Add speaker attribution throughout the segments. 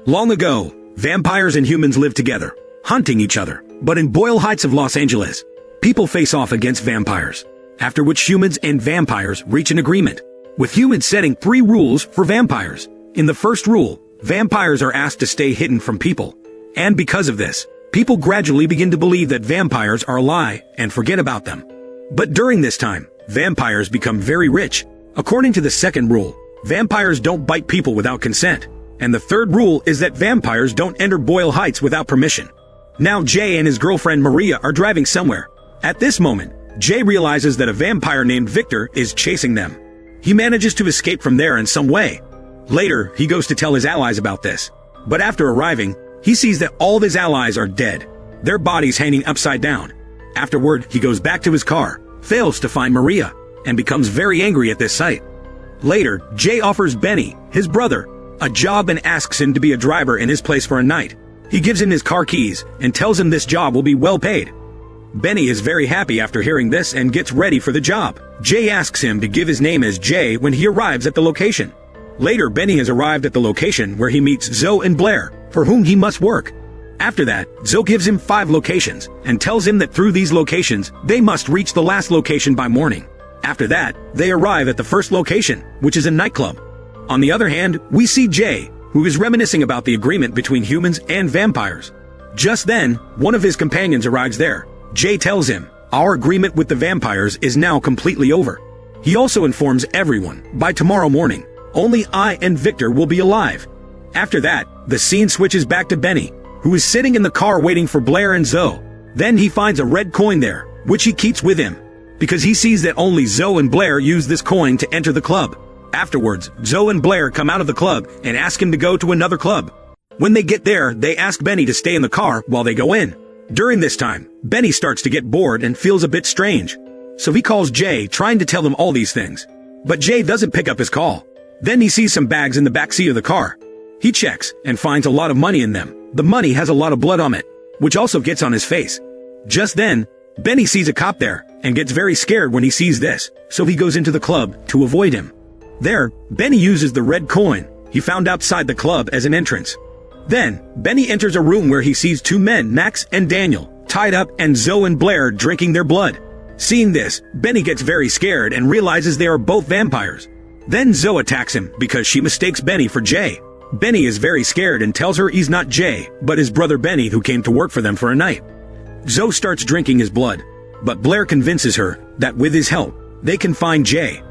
Speaker 1: Long ago, vampires and humans lived together, hunting each other. But in Boyle Heights of Los Angeles, people face off against vampires, after which humans and vampires reach an agreement, with humans setting 3 rules for vampires. In the first rule, vampires are asked to stay hidden from people. And because of this, people gradually begin to believe that vampires are a lie and forget about them. But during this time, vampires become very rich. According to the second rule, vampires don't bite people without consent. And the third rule is that vampires don't enter Boyle Heights without permission. Now Jay and his girlfriend Maria are driving somewhere. At this moment, Jay realizes that a vampire named Victor is chasing them. He manages to escape from there in some way. Later, he goes to tell his allies about this. But after arriving, he sees that all of his allies are dead, their bodies hanging upside down. Afterward, he goes back to his car, fails to find Maria, and becomes very angry at this sight. Later, Jay offers Benny, his brother, a job and asks him to be a driver in his place for a night. He gives him his car keys and tells him this job will be well paid. Benny is very happy after hearing this and gets ready for the job. Jay asks him to give his name as Jay when he arrives at the location. Later, Benny has arrived at the location where he meets Zoe and Blair, for whom he must work. After that, Zoe gives him 5 locations and tells him that through these locations, they must reach the last location by morning. After that, they arrive at the first location, which is a nightclub. On the other hand, we see Jay, who is reminiscing about the agreement between humans and vampires. Just then, one of his companions arrives there. Jay tells him, "Our agreement with the vampires is now completely over." He also informs everyone, by tomorrow morning, only I and Victor will be alive. After that, the scene switches back to Benny, who is sitting in the car waiting for Blair and Zoe. Then he finds a red coin there, which he keeps with him, because he sees that only Zoe and Blair use this coin to enter the club. Afterwards, Zoe and Blair come out of the club and ask him to go to another club. When they get there, they ask Benny to stay in the car while they go in. During this time, Benny starts to get bored and feels a bit strange. So he calls Jay, trying to tell them all these things. But Jay doesn't pick up his call. Then he sees some bags in the backseat of the car. He checks and finds a lot of money in them. The money has a lot of blood on it, which also gets on his face. Just then, Benny sees a cop there and gets very scared when he sees this, so he goes into the club to avoid him. There, Benny uses the red coin he found outside the club as an entrance. Then, Benny enters a room where he sees 2 men, Max and Daniel, tied up and Zoe and Blair drinking their blood. Seeing this, Benny gets very scared and realizes they are both vampires. Then Zoe attacks him because she mistakes Benny for Jay. Benny is very scared and tells her he's not Jay, but his brother Benny who came to work for them for a night. Zoe starts drinking his blood, but Blair convinces her that with his help, they can find Jay.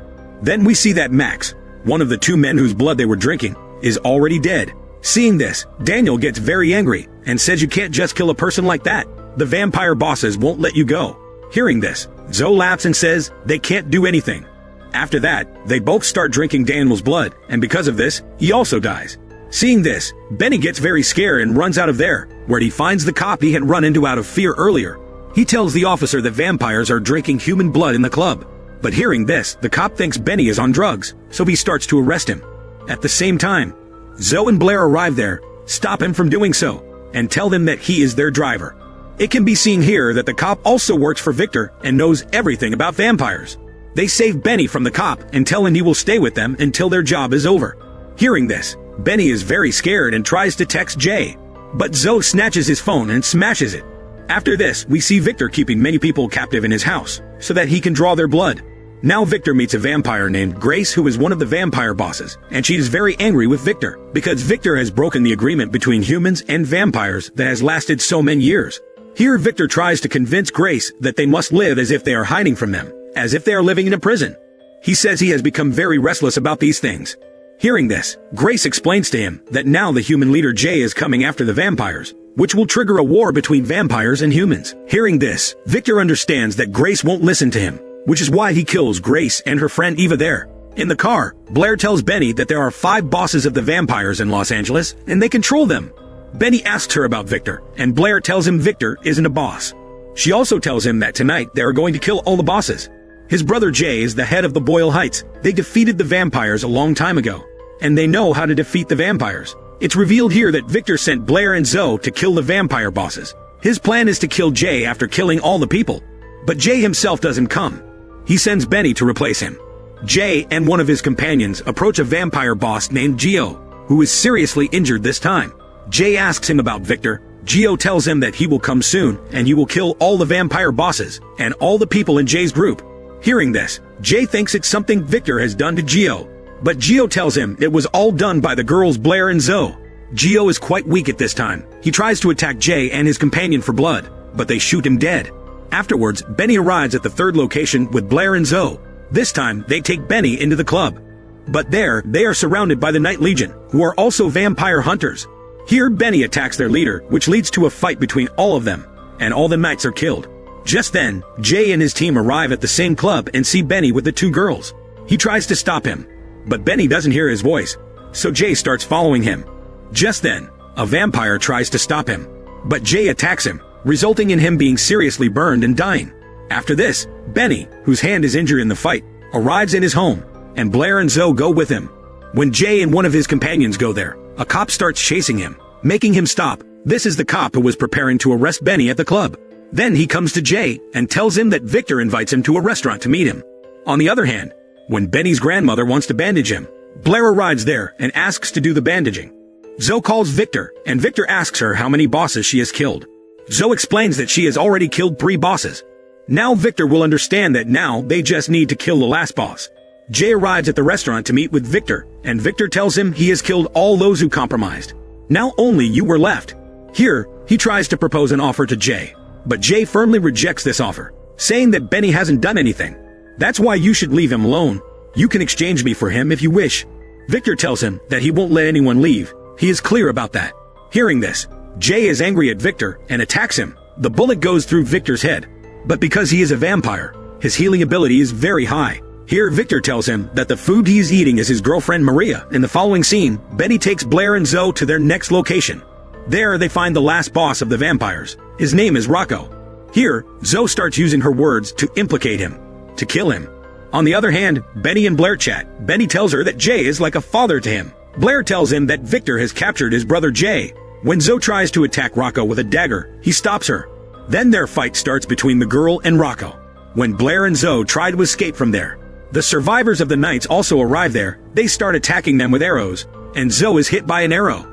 Speaker 1: Then we see that Max, one of the 2 men whose blood they were drinking, is already dead. Seeing this, Daniel gets very angry and says you can't just kill a person like that. The vampire bosses won't let you go. Hearing this, Zoe laughs and says they can't do anything. After that, they both start drinking Daniel's blood, and because of this, he also dies. Seeing this, Benny gets very scared and runs out of there, where he finds the cop he had run into out of fear earlier. He tells the officer that vampires are drinking human blood in the club. But hearing this, the cop thinks Benny is on drugs, so he starts to arrest him. At the same time, Zoe and Blair arrive there, stop him from doing so, and tell them that he is their driver. It can be seen here that the cop also works for Victor and knows everything about vampires. They save Benny from the cop and tell him he will stay with them until their job is over. Hearing this, Benny is very scared and tries to text Jay, but Zoe snatches his phone and smashes it. After this, we see Victor keeping many people captive in his house, so that he can draw their blood. Now Victor meets a vampire named Grace who is one of the vampire bosses, and she is very angry with Victor, because Victor has broken the agreement between humans and vampires that has lasted so many years. Here Victor tries to convince Grace that they must live as if they are hiding from them, as if they are living in a prison. He says he has become very restless about these things. Hearing this, Grace explains to him that now the human leader Jay is coming after the vampires, which will trigger a war between vampires and humans. Hearing this, Victor understands that Grace won't listen to him, which is why he kills Grace and her friend Eva there. In the car, Blair tells Benny that there are 5 bosses of the vampires in Los Angeles, and they control them. Benny asks her about Victor, and Blair tells him Victor isn't a boss. She also tells him that tonight they are going to kill all the bosses. His brother Jay is the head of the Boyle Heights. They defeated the vampires a long time ago, and they know how to defeat the vampires. It's revealed here that Victor sent Blair and Zoe to kill the vampire bosses. His plan is to kill Jay after killing all the people. But Jay himself doesn't come. He sends Benny to replace him. Jay and one of his companions approach a vampire boss named Gio. who is seriously injured this time. Jay asks him about Victor. Geo tells him that he will come soon and he will kill all the vampire bosses and all the people in Jay's group. Hearing this, Jay thinks it's something Victor has done to Geo. But Geo tells him it was all done by the girls Blair and Zoe. Geo is quite weak at this time. He tries to attack Jay and his companion for blood, but they shoot him dead. Afterwards, Benny arrives at the third location with Blair and Zoe. This time, they take Benny into the club. But there, they are surrounded by the Night Legion, who are also vampire hunters. Here, Benny attacks their leader, which leads to a fight between all of them, and all the knights are killed. Just then, Jay and his team arrive at the same club and see Benny with the two girls. He tries to stop him, but Benny doesn't hear his voice, so Jay starts following him. Just then, a vampire tries to stop him, but Jay attacks him, resulting in him being seriously burned and dying. After this, Benny, whose hand is injured in the fight, arrives in his home, and Blair and Zoe go with him. When Jay and one of his companions go there, a cop starts chasing him, making him stop. This is the cop who was preparing to arrest Benny at the club. Then he comes to Jay and tells him that Victor invites him to a restaurant to meet him. On the other hand, when Benny's grandmother wants to bandage him, Blair arrives there and asks to do the bandaging. Zoe calls Victor, and Victor asks her how many bosses she has killed. Zoe explains that she has already killed 3 bosses. Now Victor will understand that now they just need to kill the last boss. Jay arrives at the restaurant to meet with Victor, and Victor tells him he has killed all those who compromised. Now only you were left. Here, he tries to propose an offer to Jay, but Jay firmly rejects this offer, saying that Benny hasn't done anything. That's why you should leave him alone. You can exchange me for him if you wish. Victor tells him that he won't let anyone leave. He is clear about that. Hearing this, Jay is angry at Victor and attacks him. The bullet goes through Victor's head, but because he is a vampire, his healing ability is very high. Here, Victor tells him that the food he is eating is his girlfriend Maria. In the following scene, Benny takes Blair and Zoe to their next location. There, they find the last boss of the vampires. His name is Rocco. Here, Zoe starts using her words to implicate him, to kill him. On the other hand, Benny and Blair chat. Benny tells her that Jay is like a father to him. Blair tells him that Victor has captured his brother Jay. When Zoe tries to attack Rocco with a dagger, he stops her. Then their fight starts between the girl and Rocco. When Blair and Zoe try to escape from there, the survivors of the Knights also arrive there. They start attacking them with arrows, and Zoe is hit by an arrow.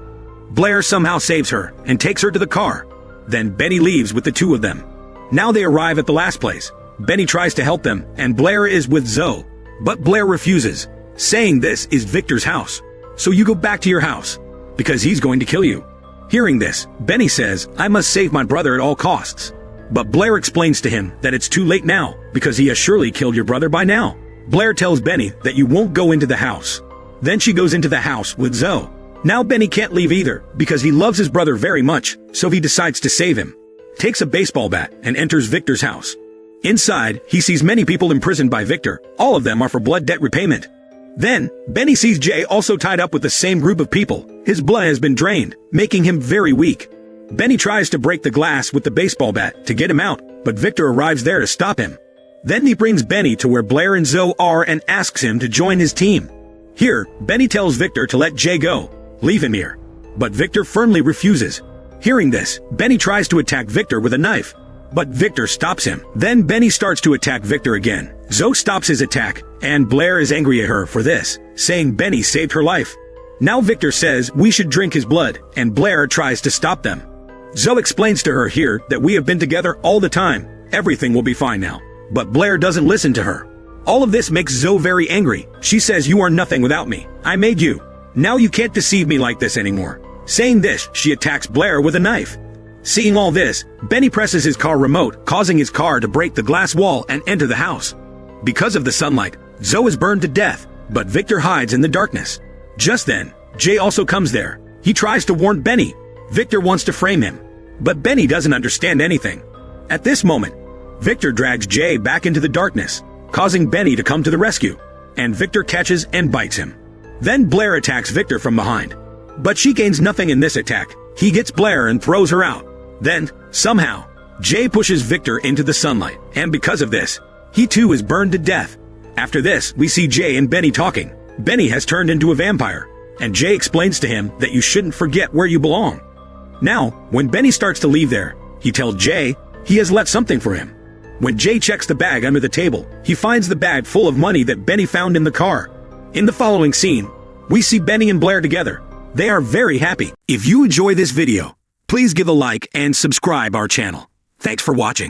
Speaker 1: Blair somehow saves her and takes her to the car. Then Benny leaves with the two of them. Now they arrive at the last place. Benny tries to help them, and Blair is with Zoe. But Blair refuses, saying this is Victor's house. So you go back to your house, because he's going to kill you. Hearing this, Benny says, I must save my brother at all costs. But Blair explains to him that it's too late now, because he has surely killed your brother by now. Blair tells Benny that you won't go into the house. Then she goes into the house with Zoe. Now Benny can't leave either, because he loves his brother very much, so he decides to save him. Takes a baseball bat and enters Victor's house. Inside, he sees many people imprisoned by Victor. All of them are for blood debt repayment. Then, Benny sees Jay also tied up with the same group of people. His blood has been drained, making him very weak. Benny tries to break the glass with the baseball bat to get him out, but Victor arrives there to stop him. Then he brings Benny to where Blair and Zoe are and asks him to join his team. Here, Benny tells Victor to let Jay go. Leave him here. But Victor firmly refuses. Hearing this, Benny tries to attack Victor with a knife, but Victor stops him. Then Benny starts to attack Victor again. Zoe stops his attack, and Blair is angry at her for this, saying Benny saved her life. Now Victor says we should drink his blood, and Blair tries to stop them. Zoe explains to her here that we have been together all the time. Everything will be fine now. But Blair doesn't listen to her. All of this makes Zoe very angry. She says you are nothing without me. I made you. Now you can't deceive me like this anymore. Saying this, she attacks Blair with a knife. Seeing all this, Benny presses his car remote, causing his car to break the glass wall and enter the house. Because of the sunlight, Zoe is burned to death, but Victor hides in the darkness. Just then, Jay also comes there. He tries to warn Benny. Victor wants to frame him, but Benny doesn't understand anything. At this moment, Victor drags Jay back into the darkness, causing Benny to come to the rescue, and Victor catches and bites him. Then Blair attacks Victor from behind, but she gains nothing in this attack. He gets Blair and throws her out. Then, somehow, Jay pushes Victor into the sunlight, and because of this, he too is burned to death. After this, we see Jay and Benny talking. Benny has turned into a vampire, and Jay explains to him that you shouldn't forget where you belong. Now, when Benny starts to leave there, he tells Jay he has left something for him. When Jay checks the bag under the table, he finds the bag full of money that Benny found in the car. In the following scene, we see Benny and Blair together. They are very happy. If you enjoy this video, please give a like and subscribe our channel. Thanks for watching.